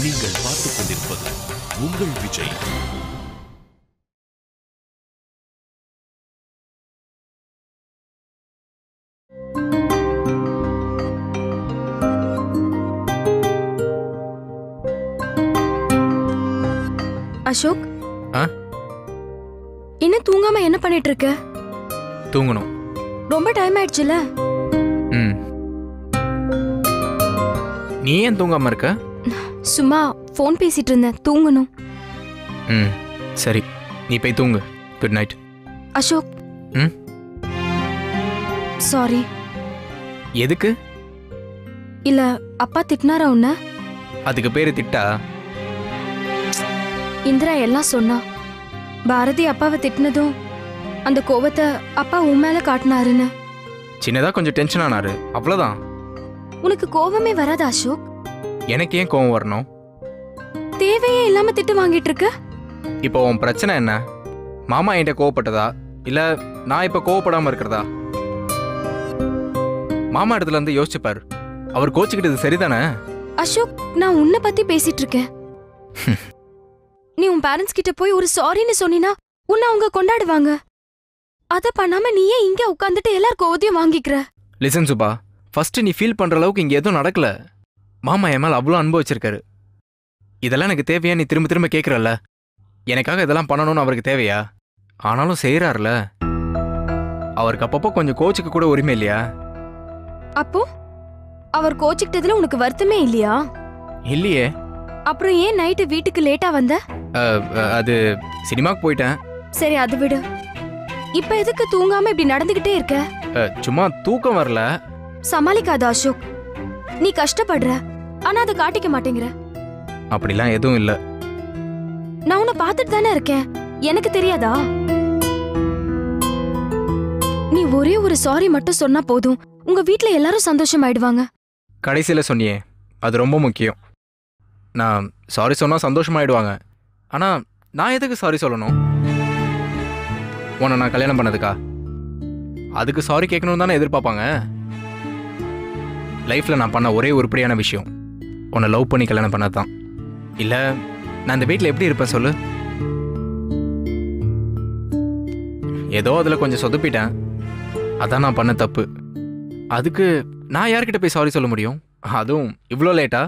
நீங்கள் பார்த்துக் கொண்டிருப்பது உங்கள் விஜய். அசோக், என்ன தூங்காம என்ன பண்ணிட்டு இருக்க? தூங்கணும். ரொம்ப டைம் ஆயிடுச்சுல. நீ ஏன் தூங்காம இருக்க? சும்மா ஃபோன் பேசிட்டு இருந்தேன், தூங்கணும். சரி, நீ போய் தூங்கு. Good night. அசோக், சாரி. எதுக்கு? இல்ல அப்பா திட்டினாரா உன்ன? அதுக்கு பேரு திட்டா? இந்திரா எல்லாம் சொன்னா. பாரதி அப்பாவை திட்டினதும் அந்த கோவத்தை அப்பா உன் மேல காட்டினாருன்னு. சின்னதா கொஞ்சம் டென்ஷன் ஆனாரு, அவ்வளவுதான். உனக்கு கோவமே வராது அசோக்? எனக்கு ஏன் கோவம் வரணும்? தேவையே இல்லாம திட்டு வாங்கிட்டு இருக்க. இப்போ உன் பிரச்சனை என்ன? மாமா என்கிட்ட கோவப்பட்டதா இல்ல நான் இப்ப கோவப்படாம இருக்கிறதா? மாமா இடத்துல இருந்து யோசிச்சுப்பாரு. அவர் கோச்சுக்கிட்டது சரிதானே? அசோக், நான் உன்னை பத்தி பேசிட்டு இருக்கேன். நீ உன் பேரண்ட்ஸ் கிட்ட போய் ஒரு சாரின்னு சொன்னா உன்னை அவங்க கொண்டாடுவாங்க. அத பண்ணாம நீயே இங்க உட்கார்ந்துட்டு எல்லார் கோவத்தையும் வாங்கிக்கிற. லிசன் சுபா, ஃபர்ஸ்ட் நீ ஃபீல் பண்ற அளவுக்கு இங்க எதுவும் நடக்கல. மாமா என் மேல அவ்வளோ அன்பு வச்சிருக்காரு. இதெல்லாம் எனக்கு தேவையா? நீ திரும்ப திரும்ப கேட்கறல்ல. எனக்காக இதெல்லாம் பண்ணணும்னு அவருக்கு தேவையா? ஆனாலும் செய்யறாருல. அவருக்கு அப்பப்போ கொஞ்சம் கோச்சுக்கு கூட உரிமை இல்லையா? அப்போ அவர் கோச்சுக்கிட்டதுல உனக்கு வருத்தமே இல்லையா? இல்லையே. அப்புறம் ஏன் நைட்டு வீட்டுக்கு லேட்டா வந்த? அது சினிமாக்கு போயிட்டேன். சரி, அது விடு. இப்ப எதுக்கு தூங்காம இப்படி நடந்துகிட்டே இருக்க? சும்மா தூக்கம் வரல. சமாளிக்காத அசோக். நீ கஷ்டப்படுற, ஆனா அதை காட்டிக்க மாட்டேங்கிற. அப்படிலாம் எதுவும் இல்ல. நான் உன்னை பார்த்துட்டு தானே இருக்கேன், எனக்கு தெரியாதா? நீ ஒரே ஒரு சாரி மட்டும் சொன்னா போதும், உங்க வீட்ல எல்லாரும் சந்தோஷமாயிடுவாங்க. கடைசியில சொன்னியே, அது ரொம்ப முக்கியம். நான் சாரி சொன்னா சந்தோஷமாயிடுவாங்க. ஆனா நான் எதுக்கு சாரி சொல்லணும்? உன்னை நான் கல்யாணம் பண்ணதுக்கா? அதுக்கு சாரி கேட்கணும் தானே எதிர்பார்ப்பாங்க. லைஃப்ல நான் பண்ண ஒரே உருப்படியான விஷயம் உன்னை லவ் பண்ணி கல்யாணம் பண்ணதான். இல்ல நான் இந்த வீட்டில் எப்படி இருப்பேன் சொல்லு? ஏதோ அதுல கொஞ்சம் சொதப்பிட்டேன், அதான் நான் பண்ண தப்பு. அதுக்கு நான் யார்கிட்ட போய் சாரி சொல்ல முடியும்? அதுவும் இவ்வளோ லேட்டா?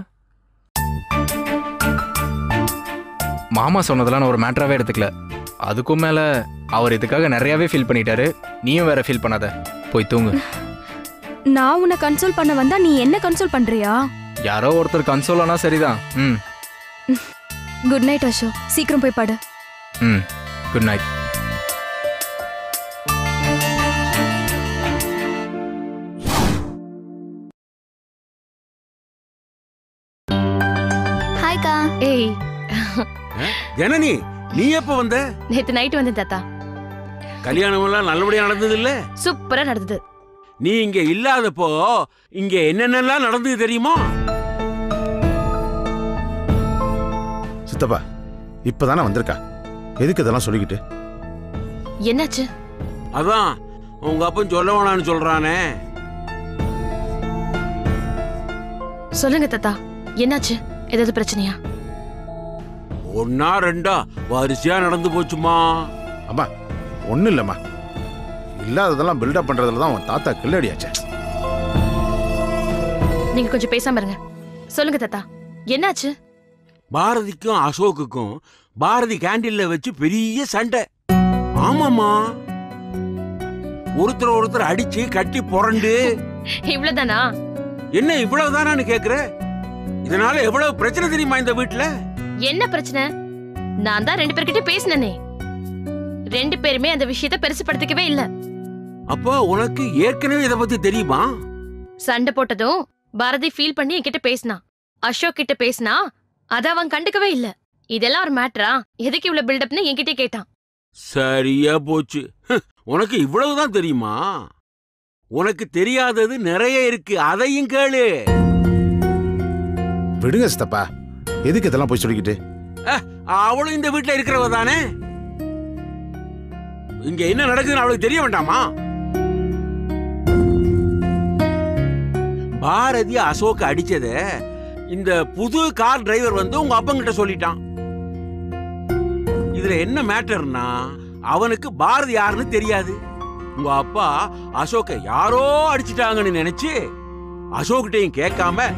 மாமா சொன்னதெல்லாம் நான் ஒரு மேட்டராகவே எடுத்துக்கல. அதுக்கும் மேல அவர் இதுக்காக நிறையாவே ஃபீல் பண்ணிட்டாரு. நீயும் வேற ஃபீல் பண்ணாத, போய் தூங்கு. நான் உன்னை கன்சோல் பண்ண வந்தா நீ என்ன கன்சோல் பண்றியா? யாரோ ஒருத்தர் கன்சோல் ஆனா சரிதான். குட் நைட் அசோக், சீக்கிரம் போய் படு. Good night. ஹாய்க்கா. ஏய் ஜனனி, நீ எப்ப வந்த? நேத்து நைட் வந்தேன் தாத்தா. கல்யாணம் எல்லாம் நல்லபடியா நடந்தது இல்ல? சூப்பரா நடந்தது. நீ இங்க இல்லாதப்போ இங்க என்னென்னலாம் நடந்தது தெரியுமா? சித்தப்பா இப்பதானே வந்திருக்கா, எதுக்கு இதெல்லாம் சொல்லிக்கிட்டு? என்னாச்சு? அதான் உங்க அப்பன் சொல்ல வேணான்னு சொல்றானே. சொல்லுங்க தாத்தா, என்னாச்சு? ஏதாவது பிரச்சனையா? ஒன்னா ரெண்டா வரிசையா நடந்து போச்சுமா. அம்மா ஒன்றும் இல்லைம்மா, இல்லாததெல்லாம் பில்டப் பண்றதுல தான் உன் தாத்தா கில்லடியாச்சே. நீங்க கொஞ்சம் பேசாம இருங்க. சொல்லுங்க தாத்தா, என்னாச்சு? பாரதிக்கும் அசோக்குக்கும் பாரதி கேண்டீன்ல வச்சு பெரிய சண்டை. ஆமாமா, ஒருத்தர் அடிச்சு கட்டி புரண்டு. இவ்வளவுதானா? என்ன இவ்வளவுதானான்னு கேக்குற? இதனால எவ்வளவு பிரச்சனை தெரியுமா இந்த வீட்டுல? என்ன பிரச்சனை? நான் தான் 2 பேர்கிட்ட பேசினேனே. 2 பேருமே அந்த விஷயத்தை பெருசுபடுத்திக்கவே இல்ல. அப்போ உனக்கு ஏற்கனவே இத பத்தி தெரியுமா? சண்டை போட்டதும் பாரதி ஃபீல் பண்ணி என்கிட்ட பேசினா. அசோக் கிட்ட பேசினா, அத அவன் கண்டுக்கவே இல்ல. இதெல்லாம் ஒரு மேட்டரா? எதுக்கு இவ்வளவு பில்டப்னு என்கிட்ட கேட்டான். சரியா போச்சு. உனக்கு இவ்வளவுதான் தெரியுமா? உனக்கு தெரியாதது நிறைய இருக்கு, அதையும் கேளு. விடுங்க சித்தப்பா, எதுக்கு இதெல்லாம் போய் சொல்லிக்கிட்டு? அவளும் இந்த வீட்டுல இருக்கிறவ தானே. இங்க என்ன நடக்குதுன்னு அவளுக்கு தெரிய வேண்டாமா? பாரதி அசோக் அடிச்சத இந்த புது கார் டிரைவர் வந்து உங்க அப்பங்கிட்ட சொல்லிட்டான். இதுல என்ன மேட்டர்னா, அவனுக்கு பாரதி யாருன்னு தெரியாது. உங்க அப்பா அசோக்க யாரோ அடிச்சிட்டாங்கன்னு நினைச்சு அசோக்கிட்டையும் கேட்காம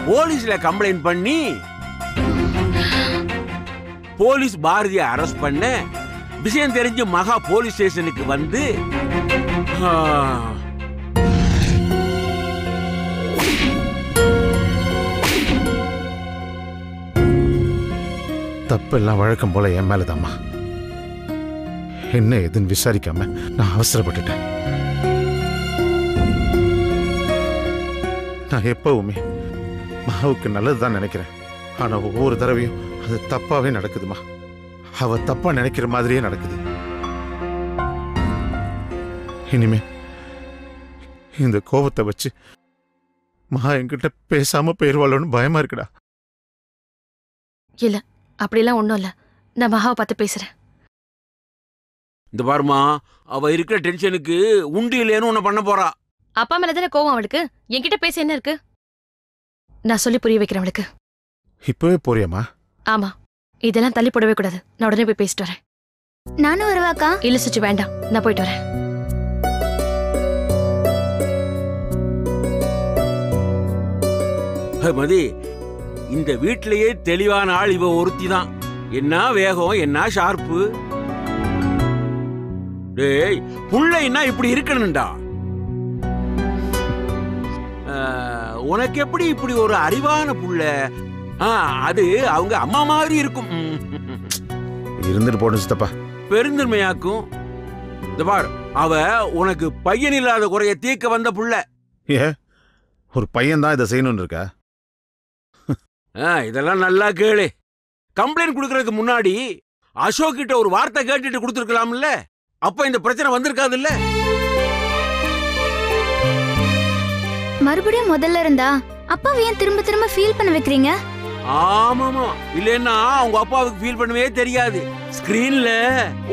போலீஸ்ல கம்ப்ளைண்ட் பண்ணி போலீஸ் பாரதியை அரெஸ்ட் பண்ண விஷயம் தெரிஞ்சு மகா போலீஸ் ஸ்டேஷனுக்கு வந்து தப்பெல்லாம் வழக்கம் போல என் மேலதாம்மா. என்ன எதுன்னு விசாரிக்காம நான் அவசரப்பட்டுட்டேன். நான் எப்பவுமே மகாவுக்கு நல்லதுதான் நினைக்கிறேன். ஆனா ஒவ்வொரு தடவையும் அது தப்பாவே நடக்குதுமா. அவ தப்பா நினைக்கிற மாதிரியே நடக்குது. இனிமே இந்த கோபத்தை வச்சு மகா என்கிட்ட பேசாம போயிருவாளோன்னு பயமா இருக்குடா. இல்ல, அப்படிலாம் ஒண்ணும் இல்ல. நான் மகாவை பார்த்து பேசுறேன். இந்த பாருமா, அவ இருக்கிற டென்ஷனுக்கு உண்டு இல்லைன்னு உன்னை பண்ண போறா. அப்பா மேல தானே கோவம் அவளுக்கு. என்கிட்ட பேச என்ன இருக்கு? நான் சொல்லி புரிய வைக்கிறேன் அவளுக்கு. இப்பவே போறியாமா? ஆமா, இதெல்லாம் தள்ளி போடவே கூடாது. நான் உடனே போய் பேசிட்டு வரேன். நானும் வருவாக்கா? இல்ல சுச்சு, வேண்டாம். நான் போயிட்டு வரேன். மதி, இந்த வீட்டிலேயே தெளிவான ஆள் இவ ஒருத்தி தான். என்ன வேகம், என்ன ஷார்ப்பு. டேய், புள்ளைன்னா இப்படி இருக்கணும்டா. உனக்கு எப்படி இப்படி ஒரு அறிவான புள்ள? அது அவங்க அம்மா மாதிரி இருக்கும். இருந்துட்டு போடும் சித்தப்பா. பெருந்தன்மையாக்கும். இந்த பார், அவ உனக்கு பையன் இல்லாத குறைய தீர்க்க வந்த புள்ள. ஏ, ஒரு பையன் தான் இதை செய்யணும்னு இருக்கா? இதெல்லாம் நல்லா கேளு. கம்ப்ளைண்ட் கொடுக்கறதுக்கு முன்னாடி அசோக் கிட்ட ஒரு வார்த்தை கேட்டுட்டு கொடுத்துருக்கலாம்ல. அப்ப இந்த பிரச்சனை வந்திருக்காது இல்ல. மறுபடியும் முதல்ல இருந்தா அப்பாவை ஏன் திரும்ப திரும்ப ஃபீல் பண்ண வைக்கிறீங்க? ஆமாமா, இல்லன்னா உங்க அப்பாவுக்கு ஃபீல் பண்ணவே தெரியாது. ஸ்கிரீன்ல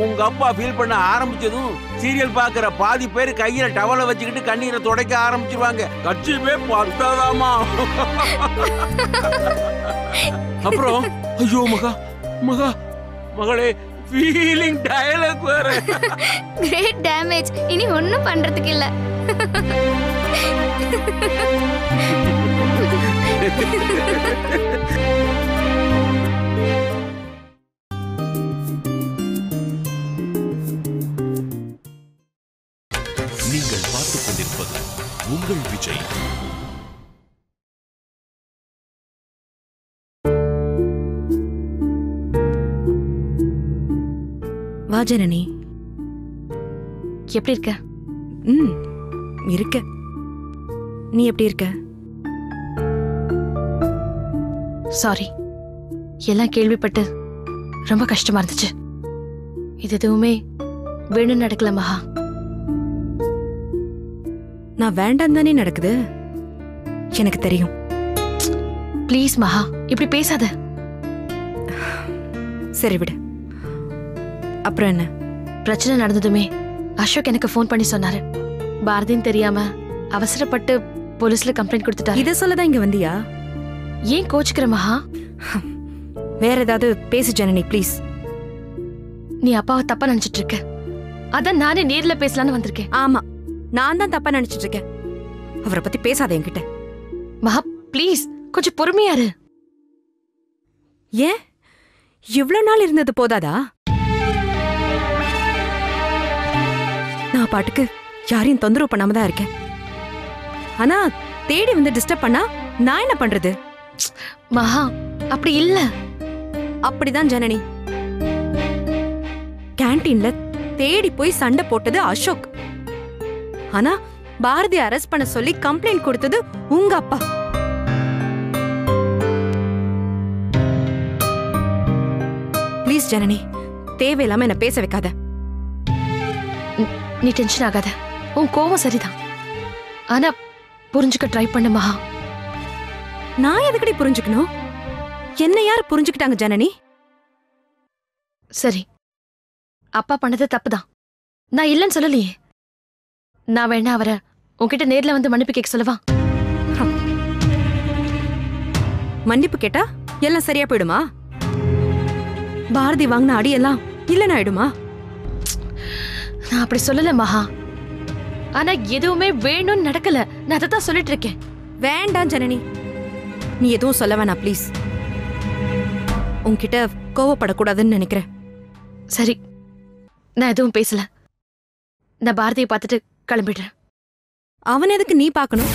உங்க அப்பா ஃபீல் பண்ண ஆரம்பிச்சதும் சீரியல் பாக்குற பாதி பேர் கையில டவலை வச்சுக்கிட்டு கண்ணீரை துடைக்க ஆரம்பிச்சிருவாங்க. கட்சியுமே பார்த்தாதாமா. அப்புறம் ஐயோ மகா மகா மகளே, ஃபீலிங் டயலாக் வேற. Great damage. இனி ஒண்ணும் பண்றதுக்கு இல்ல. நீங்கள் பார்த்துக் கொண்டிருப்பது உங்கள் விஜய். வா ஜனனி. எப்படி இருக்க? இருக்க. நீ எப்படி இருக்க? சாரி, எல்லாம் கேள்விப்பட்டு ரொம்ப கஷ்டமா இருந்துச்சு. இது எதுவுமே வேணும்னு நடக்கல மகா. நான் வேண்டாம் தானே நடக்குது. எனக்கு தெரியும். ப்ளீஸ் மகா, இப்படி பேசாத. சரி விடு. அப்புறம் என்ன? பிரச்சனை நடந்ததுமே அசோக் எனக்கு ஃபோன் பண்ணி சொன்னாரு. பாரதின்னு தெரியாம அவசரப்பட்டு போலீஸ்ல கம்ப்ளைண்ட் கொடுத்துட்டாரு. இத சொல்லதான் இங்க வந்தியா? ஏன் கோச்சுக்கிற மகா? வேற ஏதாவது பேசு ஜனனி ப்ளீஸ். நீ அப்பாவை தப்பா நினைச்சிட்டு இருக்க. அதான் நானே நேர்ல பேசலான்னு வந்திருக்கேன். ஆமா, நான் தான் தப்பா நினைச்சிட்டு இருக்கேன். அவரை பத்தி பேசாத என்கிட்ட. மகா ப்ளீஸ், கொஞ்சம் பொறுமையாரு. ஏன் இவ்வளவு நாள் இருந்தது போதாதா? நான் பாட்டுக்கு யாரையும் தொந்தரவு பண்ணாம தான் இருக்கேன். ஆனா தேடி வந்து டிஸ்டர்ப் பண்ணா நான் என்ன பண்றது? மகா அப்படி இல்ல. அப்படிதான் ஜனனி. கேண்டீன்ல தேடி போய் சண்டை போட்டது அசோக். ஆனா பாரதி அரெஸ்ட் பண்ண சொல்லி கம்ப்ளைண்ட் கொடுத்தது உங்க அப்பா. ப்ளீஸ் ஜனனி, தேவையில்லாம என்ன பேச வைக்காத. நீ டென்ஷன் ஆகாத. உன் கோவம் சரிதான், ஆனா புரிஞ்சுக்க ட்ரை பண்ண மகா. நான் எதுக்கடி புரிஞ்சுக்கணும்? என்ன யார் புரிஞ்சுக்கிட்டாங்க ஜனனி? சரி, அப்பா பண்ணது தப்புதான். நான் இல்லைன்னு சொல்லலையே. நான் வேணா அவரை உன்கிட்ட நேர்ல வந்து மன்னிப்பு கேட்க சொல்லவா? மன்னிப்பு கேட்டா எல்லாம் சரியா போயிடுமா? பாரதி வாங்கின அடி எல்லாம் இல்லைன்னு ஆயிடுமா? நான் அப்படி சொல்லல மகா. ஆனா எதுவுமே வேணும்னு நடக்கல. நான் அதை தான் சொல்லிட்டு இருக்கேன். வேண்டாம் ஜனனி, நீ எதுவும் சொல்ல வேணாம் ப்ளீஸ். உன்கிட்ட கோவப்படக்கூடாதுன்னு நினைக்கிறேன். சரி, நான் எதுவும் பேசல. நான் பாரதியை பார்த்துட்டு கிளம்பிடுறேன். அவன் எதுக்கு நீ பார்க்கணும்?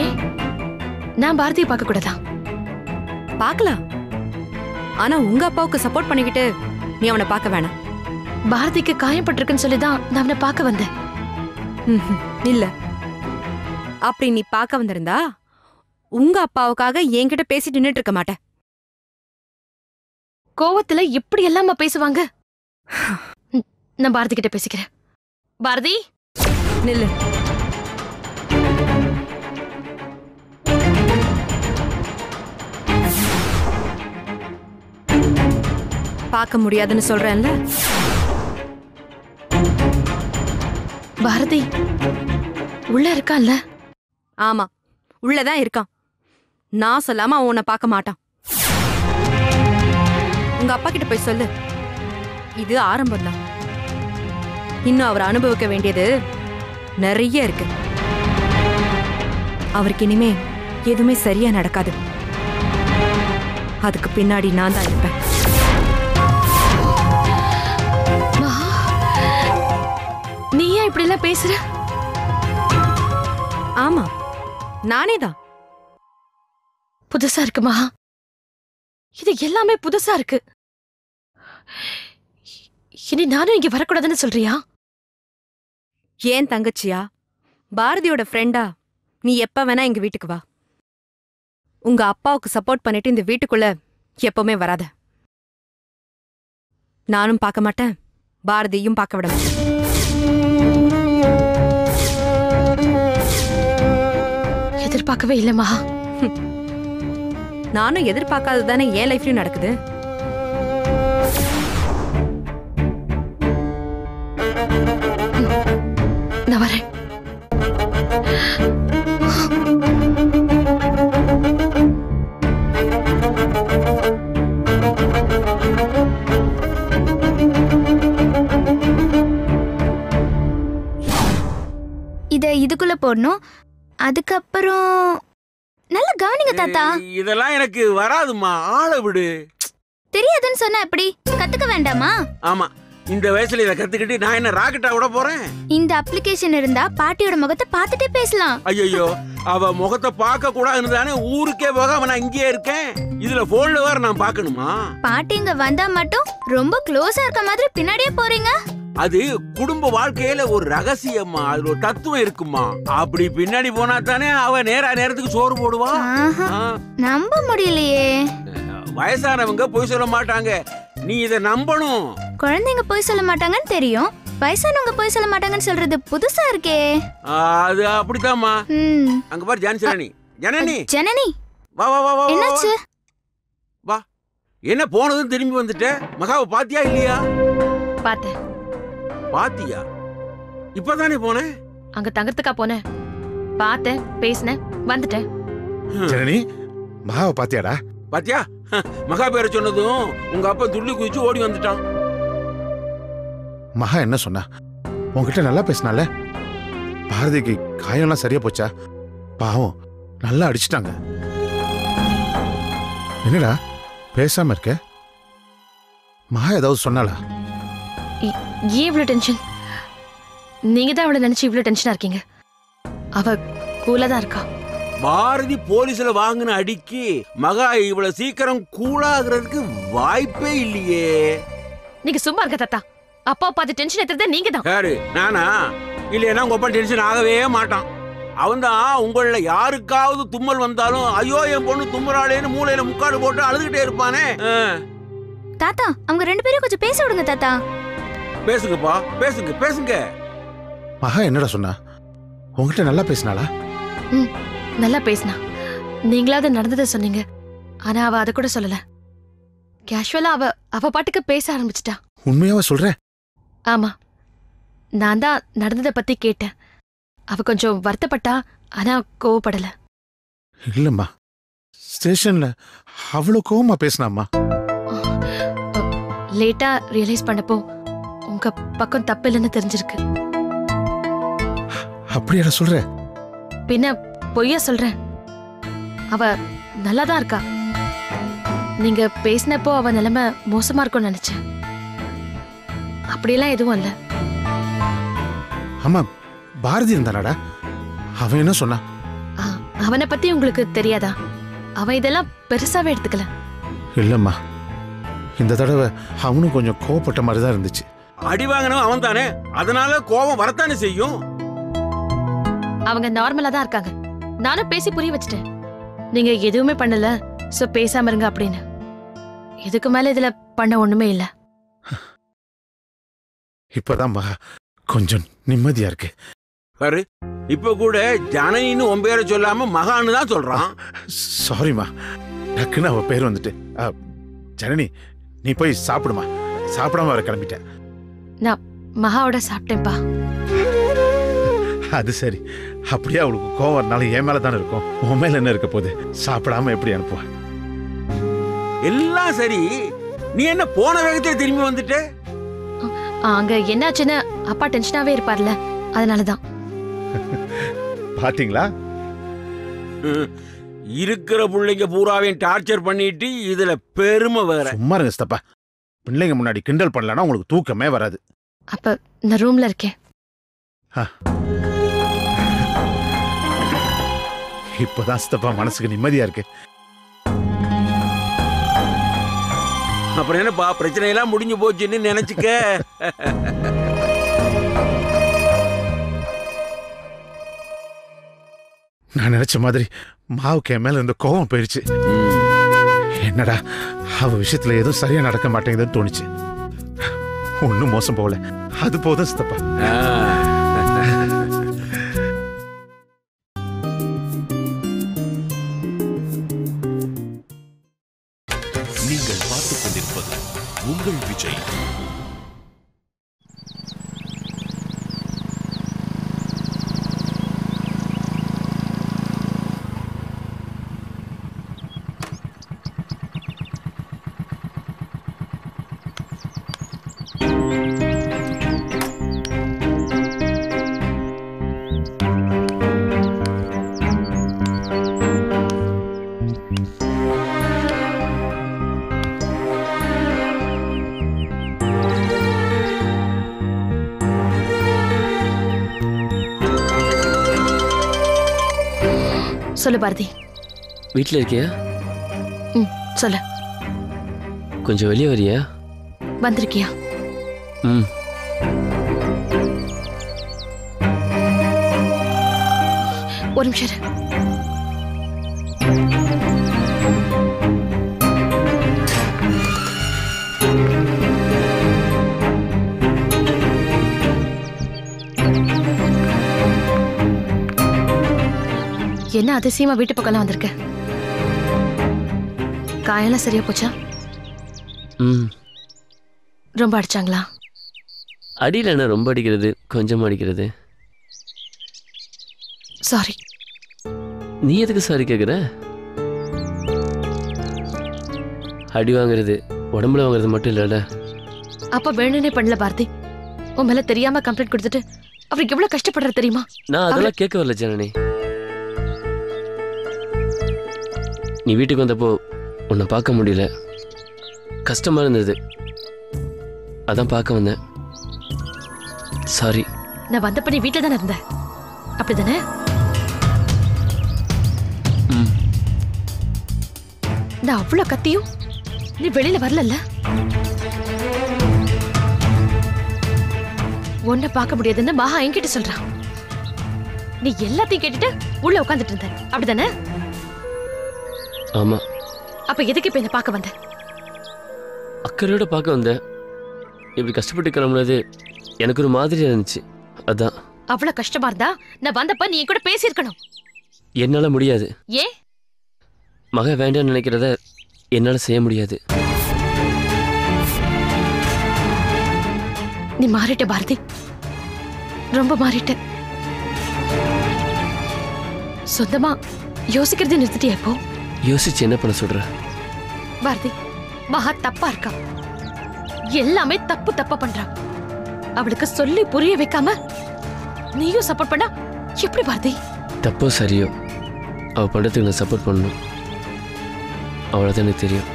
ஏன் நான் பாரதியை பார்க்க கூடாதா? பார்க்கலாம். ஆனா உங்க அப்பாவுக்கு சப்போர்ட் பண்ணிக்கிட்டு நீ அவனை பார்க்க வேணாம். பாரதிக்கு காயப்பட்டிருக்குன்னு சொல்லிதான் நான் அவனை பார்க்க வந்தேன். இல்ல, அப்படி நீ பார்க்க வந்திருந்தா உங்க அப்பாவுக்காக என்கிட்ட பேசிட்டு நின்னுட்டு இருக்க மாட்டேன். கோவத்துல எப்படி எல்லாம பேசுவாங்க? நான் பாரதி கிட்ட பேசிக்கிறேன். பாரதி, நில்லு. பார்க்க முடியாதுன்னு சொல்றேன்ல. பாரதி உள்ள இருக்கான்ல? ஆமா, உள்ளதான் இருக்கான். நான் சொல்லாம அவன் உன்னை பார்க்க மாட்டான். உங்க அப்பா கிட்ட போய் சொல்லு. இது ஆரம்பம் தான். இன்னும் அவர் அனுபவிக்க வேண்டியது நிறைய இருக்கு. அவருக்கு இனிமே எதுவுமே சரியா நடக்காது. அதுக்கு பின்னாடி நான் தான் இருப்பேன். நீ ஏன் இப்படி எல்லாம் பேசுற? ஆமா, நானே தான். புதுசா இருக்கு மகா. இது எல்லாமே புதுசா இருக்கு. இனி நானும் இங்க வரக்கூடாதுன்னு சொல்றியா? ஏன் தங்கச்சியா, பாரதியோட ஃப்ரெண்டா நீ எப்ப வேணா எங்க வீட்டுக்கு வா. உங்க அப்பாவுக்கு சப்போர்ட் பண்ணிட்டு இந்த வீட்டுக்குள்ள எப்பவுமே வராத. நானும் பார்க்க மாட்டேன், பாரதியும் பார்க்க விட மாட்டேன். எதிர்பார்க்கவே இல்ல மகா. நானும் எதிர்பார்க்காததானே என் லைஃப்லயும் நடக்குது. நான் வரேன். இதுக்குள்ள போடணும். அதுக்கப்புறம் நல்லா கவனிங்க தாத்தா. இதெல்லாம் எனக்கு வராதுமா, ஆளை விடு. தெரியாதுன்னு சொன்னா எப்படி? கத்துக்க வேண்டாமா? ஆமா, இந்த வயசுல இதை கத்துக்கிட்டு நான் என்ன ராக்கெட்டா விட போறேன்? இந்த அப்ளிகேஷன் இருந்தா பாட்டியோட முகத்தை பார்த்துட்டே பேசலாம். ஐயோ, அவ முகத்தை பார்க்க கூடாதுன்னு தானே ஊருக்கே போகாம நான் இங்கேயே இருக்கேன். இதுல போன்ல வேற நான் பார்க்கணுமா? பாட்டி இங்க வந்தா மட்டும் ரொம்ப க்ளோஸா இருக்க மாதிரி பின்னாடியே போறீங்க. அது குடும்ப வாழ்க்கையில ஒரு ரகசியமா, அது ஒரு தத்துவம் இருக்குமா. அப்படி பின்னாடி போனா தானே அவ நேரத்துக்கு சோறு போடுவா. நம்ப முடியலையே. வயசானவங்க போய் சொல்ல மாட்டாங்க, நீ இத நம்பணும். குழந்தைங்க போய் சொல்ல மாட்டாங்கன்னு தெரியும், வயசானவங்க போய் சொல்ல மாட்டாங்கன்னு சொல்றது புதுசா இருக்கே. அது அப்படித்தாம்மா. அங்க பாரு ஜான்சி. ஜனனி, ஜனனி, வா வா வா வா. என்னாச்சு? வா. என்ன போனதும் திரும்பி வந்துட்ட? மகாவை பாத்தியா இல்லையா? பார்த்தேன். பாத்தியா? இப்பதானே போனேன். அங்க தங்கறதுக்கா போனேன்? பார்த்தேன், பேசினேன், வந்துட்டேன். ஜனனி, மகாவை பாத்தியாடா? பாத்தியா? மகா பேரை சொன்னதும் உங்க அப்பா துள்ளி குதிச்சு ஓடி வந்துட்டான். மகா என்ன சொன்னா? உன்கிட்ட நல்லா பேசினால? பாரதிக்கு காயம்லாம் சரியா போச்சா? பாவம், நல்லா அடிச்சிட்டாங்க. என்னடா பேசாம இருக்க? மகா ஏதாவது சொன்னாளா? ஏன் இவ்வளவு டென்ஷன்? நீங்க தான் அவளை நினைச்சு இவ்வளவு டென்ஷனா இருக்கீங்க. அவ கூலா தான் இருக்கா. பாரதி போலீஸ்ல வாங்கின அடிக்கு மகா இவ்வளவு சீக்கிரம் கூலாகிறதுக்கு வாய்ப்பே இல்லையே. நீங்க சும்மா இருக்க தாத்தா. அப்பா பார்த்து டென்ஷன் ஏத்துறதே நீங்க தான். யாரு, நானா? இல்லையா உங்க அப்பா டென்ஷன் ஆகவே மாட்டான். அவன் தான் உங்கள யாருக்காவது தும்மல் வந்தாலும் ஐயோ என் பொண்ணு தும்முறாளேன்னு மூளையில முக்காடு போட்டு அழுதுகிட்டே இருப்பானே. தாத்தா, அவங்க ரெண்டு பேரும் கொஞ்சம் பேச விடுங்க தாத்தா. பேசுங்கப்பா, பேசுங்க பேசுங்க. மகா என்னடா சொன்னா? உங்ககிட்ட நல்லா பேசினாளா? நல்லா பேசினா. நீங்களாவது நடந்ததை சொன்னீங்க, ஆனா அவ அதை கூட சொல்லல. கேஷுவலா அவ பாட்டுக்கு பேச ஆரம்பிச்சிட்டா. உண்மையாவா சொல்ற? ஆமா, நான் தான் நடந்ததை பத்தி கேட்டேன். அவ கொஞ்சம் வருத்தப்பட்டா, ஆனா கோவப்படல. இல்லம்மா, ஸ்டேஷன்ல அவ்வளவு கோவமா பேசினாம்மா. லேட்டா ரியலைஸ் பண்ணப்போ உங்க பக்கம் தப்பு இல்லைன்னு தெரிஞ்சிருக்கு. அப்படியா சொல்ற? பின்ன பொய்யா சொல்றேன். அவ நல்லாதான் இருக்கா. நீங்க பேசினப்போ அவ நிலைமை மோசமா இருக்கும்னு நினைச்சேன். அப்படியெல்லாம் எதுவும் இல்ல. ஆமா, பாரதி இருந்தானாடா? அவன் என்ன சொன்னா? அவனை பத்தி உங்களுக்கு தெரியாதா? அவன் இதெல்லாம் பெருசாவே எடுத்துக்கல. இல்லம்மா, இந்த தடவை அவனும் கொஞ்சம் கோவப்பட்ட மாதிரி தான் இருந்துச்சு. அடி வாங்கினவன் அவன் தானே, அதனால கோபம் வரத்தானே செய்யும். அவங்க நார்மலா தான் இருக்காங்க. நானும் பேசி புரிய வச்சிட்டேன். நீங்க எதுவுமே பண்ணல, சோ பேசாம இருங்க அப்படின்னு. இதுக்கு மேல இதுல பண்ண ஒண்ணுமே இல்ல. இப்பதான் கொஞ்சம் நிம்மதியா இருக்கு. பாரு, இப்ப கூட ஜனனின்னு உன் பேரை சொல்லாம மகான்னு தான் சொல்றான். சாரிம்மா, டக்குன்னு அவ பேர் வந்துட்டு. ஜனனி, நீ போய் சாப்பிடுமா. சாப்பிடாம வர கிளம்பிட்டேன். நான் மகாவோட சாப்பிட்டேன்பா. அது சரி. அப்படியே அவளுக்கு கோவம் வரனாலும் என் மேல தானே இருக்கும். உன் மேல என்ன இருக்க போகுது? சாப்பிடாம எப்படி அனுப்புவ? எல்லாம் சரி, நீ என்ன போன வேகத்துல திரும்பி வந்துட்ட? அங்க என்னாச்சுன்னு அப்பா டென்ஷனாவே இருப்பார்ல, அதனாலதான். பாத்தீங்களா, இருக்கிற பிள்ளைங்க பூராவையும் டார்ச்சர் பண்ணிட்டு இதுல பெருமை வேற. சும்மா இருங்க ஸ்தப்பா. பிள்ளைங்க முன்னாடி கிண்டல் பண்ணலன்னா உங்களுக்கு தூக்கமே வராது. அப்ப நான் ரூம்ல இருக்கேன். இப்பதான் ஸ்தப்பா மனசுக்கு நிம்மதியா இருக்கு. அப்புறம் என்னப்பா, பிரச்சனை எல்லாம் முடிஞ்சு போச்சுன்னு நினைச்சுக்க. நான் நினைச்ச மாதிரி மாவுக்கு என் மேல இருந்த கோவம் போயிடுச்சு. என்னடா, அவ விஷயத்துல எதுவும் சரியா நடக்க மாட்டேங்குதுன்னு தோணுச்சு. ஒன்னும் மோசம் போகல, அது போதும் சித்தப்பா. நீங்கள் பார்த்துக் கொண்டிருப்பது உங்கள் விஜய். சொல்லு பாரதி. வீட்டில் இருக்கியா? சொல்லு. கொஞ்சம் வெளியே வரியா? வந்திருக்கியா? ஒரு நிமிஷம். என்ன அதிசயமா வீட்டு பக்கம் வந்திருக்க? காயெல்லாம் சரியா போச்சா? ரொம்ப அடிச்சாங்களா? அடியில் என்ன ரொம்ப அடிக்கிறது, கொஞ்சம் அடிக்கிறது. சாரி. நீ எதுக்கு சாரி கேட்குற? அடி வாங்குறது உடம்புல வாங்குறது மட்டும் இல்லைல்ல. அப்ப வேணும்னே பண்ணல பாரதி. உன் மேல தெரியாம கம்ப்ளைண்ட் கொடுத்துட்டு அவருக்கு எவ்வளவு கஷ்டப்படுற தெரியுமா? நான் அதெல்லாம் கேட்க வரல ஜனனி. நீ வீட்டுக்கு வந்தப்போ உன்னை பார்க்க முடியல, கஷ்டமா இருந்தது, அதான் பார்க்க வந்தேன். சாரி. நான் வந்தப்ப நீ வீட்டில் தானே இருந்த, அப்படிதானே? நான் அவ்வளோ கத்தியும் நீ வெளியில வரல. உன்னை பார்க்க முடியாதுன்னு மகா என்கிட்ட சொல்றான். நீ எல்லாத்தையும் கேட்டுட்டு உள்ள உட்காந்துட்டு இருந்த, அப்படிதானே? ஆமா. அப்ப எதுக்கு இப்ப என்ன பார்க்க வந்த? அக்கறையோட பார்க்க வந்தேன். இப்படி கஷ்டப்பட்டு கிளம்புனது எனக்கு ஒரு மாதிரியா இருந்துச்சு, அதான். அவ்வளவு கஷ்டமா இருந்தா நான் வந்தப்ப நீ கூட பேசியிருக்கணும். என்னால முடியாது. ஏன்? மக வேண்டாம்னு நினைக்கிறத என்னால செய்ய முடியாது. நீ மாறிட்ட பாரதி, ரொம்ப மாறிட்ட. சொந்தமா யோசிக்கிறதே நிறுத்திட்டியா இப்போ? யோசிச்சு என்ன பண்ண சொல்ற? பாரதி, மகா தப்பா இருக்கா. எல்லாமே தப்பு தப்பா பண்றா. அவளுக்கு சொல்லி புரிய வைக்காம நீயும் சப்போர்ட் பண்ணா எப்படி பாரதி? தப்போ சரியோ அவ பண்றதுக்கு நான் சப்போர்ட் பண்ணணும். அவ்வளவுதான் எனக்கு தெரியும்.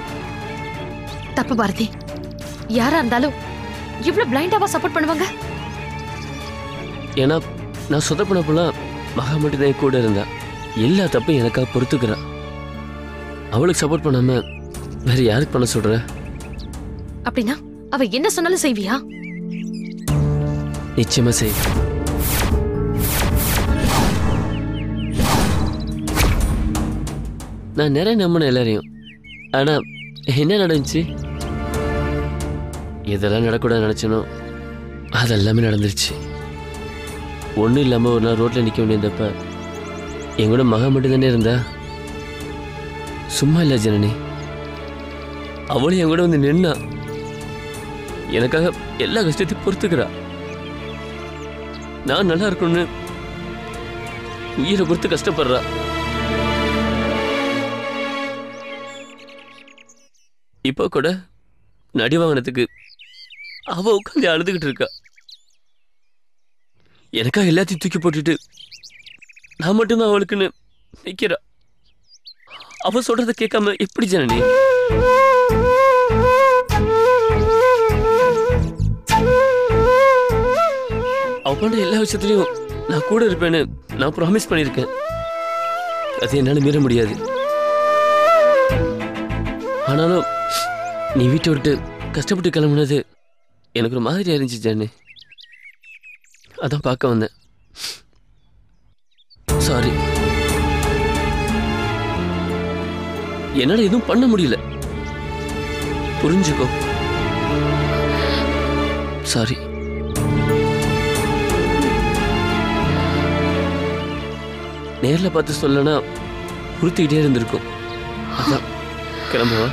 தப்பு பாரதி. யாரா இருந்தாலும் இவ்வளவு பிளைண்டாவா சப்போர்ட் பண்ணுவாங்க? ஏன்னா நான் சொதப்பினப்பெல்லாம் மகா மட்டும் தான் கூட இருந்தா. எல்லா தப்பையும் எனக்காக பொறுத்துக்கிறா. அவளுக்கு சப்போர்ட் பண்ணாம வேற யாருக்கு பண்ண சொல்ற? அப்படின்னா அவ என்ன சொன்னாலும் செய்வியா? நிச்சயமா செய். நான் நிறைய நம்பின எல்லாரையும். ஆனா என்ன நடந்துச்சு? எதெல்லாம் நடக்கூடாது நினைச்சனோ அதெல்லாமே நடந்துருச்சு. ஒன்றும் இல்லாமல் ஒரு நாள் ரோட்டில் நிற்க வேண்டியதப்ப என் கூட மகா மட்டும்தானே இருந்தா. சும்மா இல்லை ஜனனி, அவளும் என் கூட வந்து நின்னா. எனக்காக எல்லா கஷ்டத்தையும் பொறுத்துக்கிறா. நான் நல்லா இருக்கணும்னு உயிரை பொறுத்து கஷ்டப்படுறா. இப்போ கூட நடி வாங்கினதுக்கு அவ உட்காந்து அழுதுகிட்டு இருக்கா. எனக்காக எல்லாத்தையும் தூக்கி போட்டுட்டு நான் மட்டும்தான் அவளுக்குன்னு நிக்கிறா. அவ சொல்றத கேட்காம எப்படி ஜனனி? அவ பண்ற எல்லா விஷயத்துலயும் நான் கூட இருப்பேன்னு நான் ப்ராமிஸ் பண்ணிருக்கேன். அது என்னால மீற முடியாது. ஆனாலும் நீ வீட்டை விட்டு கஷ்டப்பட்டு கிளம்புனது எனக்கு ஒரு மாதிரி இருந்துச்சு ஜனனி. அதான் பார்க்க வந்தேன். சாரி. என்னால எதுவும் பண்ண முடியல, புரிஞ்சுக்கோ. சாரி. நேர்ல பார்த்து சொல்லனா உறுத்திக்கிட்டே இருந்திருக்கும். அதான் கிளம்புவா.